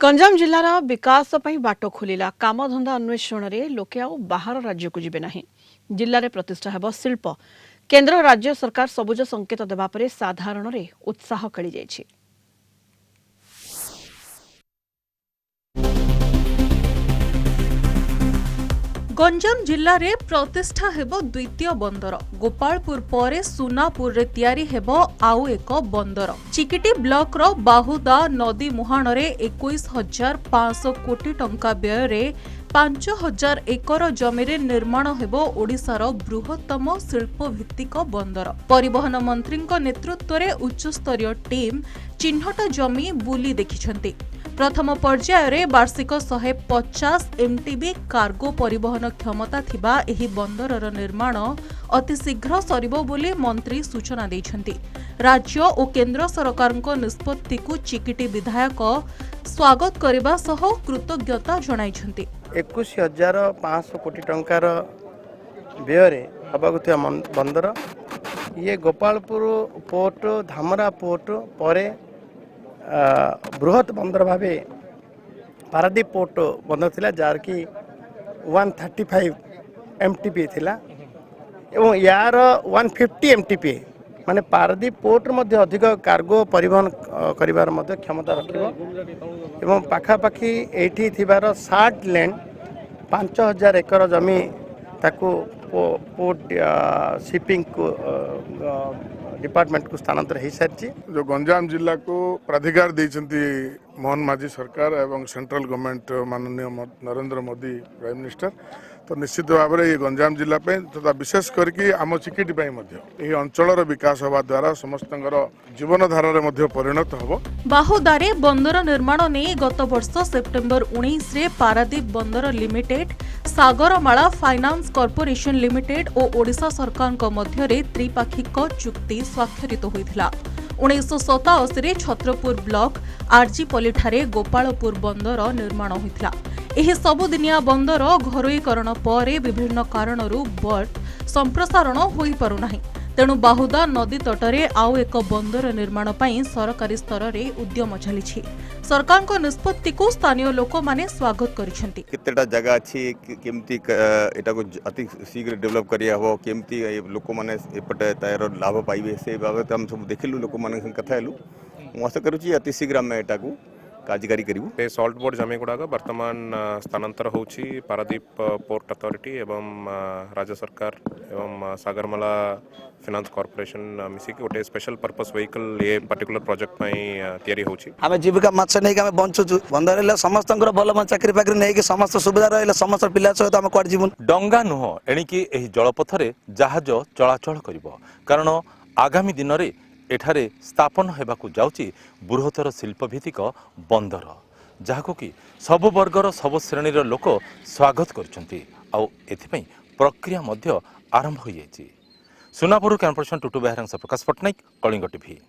गंजाम जिलार विकास ପାଇଁ ବାଟ ଖୋଲିଲା କାମଧନ୍ଦା ଅନ୍ୱେଷଣରେ ଲୋକେ ଆଉ ବାହାର ରାଜ୍ୟକୁ ଯିବେ ନାହିଁ। ଜିଲ୍ଲାରେ ପ୍ରତିଷ୍ଠା ହେବ ଶିଳ୍ପ। କେନ୍ଦ୍ର ରାଜ୍ୟ ସରକାର ସବୁଜ ସଂକେତ ଦେବା ପରେ ସାଧାରଣରେ ଉତ୍ସାହ ଖେଳି ଯାଇଛି। गंजाम जिल्ला रे प्रतिष्ठा हेबो द्वितीय बंदर। गोपालपुर परे सुनापुर रे तयारी हेबो आउ एक बंदर। चिकिटी ब्लॉक रो बाहुदा नदी मुहाण रे 21,500 कोटी टंका व्यय रे 5,000 एकर जमी रे निर्माण हेबो ओडिशार बृहत्तम शिल्प भित्तिक बंदर। परिवहन मंत्री नेतृत्व रे उच्चस्तरीय टीम चिन्हट जमी बुली देखिछंती। प्रथम पर्याय रे वार्षिक 150 एमटीबी कार्गो परिवहन क्षमता थिबा एही बंदरर निर्माण अति शीघ्र सरिबो बोली मंत्री सूचना दैछंती। राज्य और केंद्र सरकारक निष्पत्ति को चिकिटी विधायक स्वागत करबा सह कृतज्ञता जणाइछंती। 21,500 कोटी टंकार व्यय हबाकुथिया बंदर ये गोपालपुर पोर्ट धामरा पोर्ट परे बृहत बंदर भावे पारादीप पोर्ट बंदर थिला जार की 135 एमटीपी थिला एवं यार 150 एमटीपी माने पारादीप पोर्ट मध्ये अधिक कार्गो परिवहन करिवार मध्ये क्षमता रखिबो एवं पाखापाखी एठी थिबार 60 लैंड 5,000 एकर जमी ताकू पोर्ट शिपिंग को डिपार्टमेंट को स्थानांतर हो सारी। जो गंजाम जिला को प्राधिकार देइछंती मोहन माझी सरकार एवं सेंट्रल गवर्नमेंट माननीय नरेंद्र मोदी प्राइम मिनिस्टर तो निश्चित भाव में ये गंजाम जिला तथा विशेष करके आम चिकिटी अंचल विकास हवा द्वारा समस्त जीवन धारा परिणत हम। बाहुदारे बंदर निर्माण नहीं गत वर्ष सेप्टेम्बर 19 रे पारादीप बंदर limited Sagarmala finance corporation limited और ओडिशा सरकार मध्य त्रिपाक्षिक चुक्ति स्वाक्षरित होइथिला। 1987 रे छत्रपुर ब्लॉक आरजीपल्ली ठारे गोपालपुर बंदर निर्माण होइथिला। एही सबुदिनिया बंदर घरोईकरण पर विभिन्न कारणरू बर्ट संप्रसारण होई पारु नाही। तेणु बाहुदा नदी तटरे आउ एक बंदर निर्माण पई सरकारी स्तर रे उद्यम चलिछि। सरकार को निष्पत्ति को स्थानीय लोक माने स्वागत करिसेंती। केतेटा जगह अछि केमती एटा को अति शीघ्र डेवलप करिया हो केमती लोक माने एपटे तार लाभ पाइबे से बाबत हम सब देखिलु लोक माने कथा हेलु मु आशा करूची अति शीघ्र हम एटा को कार्यकारी करिवु। ए सॉल्ट बोर्ड जमी गुड़ाक वर्तमान स्थानांतर होउछि पारादीप पोर्ट अथॉरिटी एवं राज्य सरकार एवं सागरमाला फाइनान्स कॉर्पोरेशन मिसिक गोटे स्पेशल पर्पस व्हीकल ये पर्टिकुलर प्रोजेक्ट तैयारी होउछि। आमे जीविका माछ नै आमे बंचुछु बंदर ले समस्तंकर भल मन चाकरी पाकरी नै कि समस्त सुविधा रहले समस्त पिला सहित आमे कोड जीवन डंगा नुह एणिकी एही जलपथरे जहाज चलाचल करिवो कारण आगामी दिन रे एठारे स्थापन हेबाकू जाउची बृहत्तर शिल्पभित्तिक बंदर जहाको कि सब वर्गर सब श्रेणीर लोक स्वागत करछंती आउ एथिपई प्रक्रिया मध्य आरंभ होई जायछि। सुनापुर कैंपरेशन टुटु बेहरंग प्रकाश पटनायक कलिंग टीवी।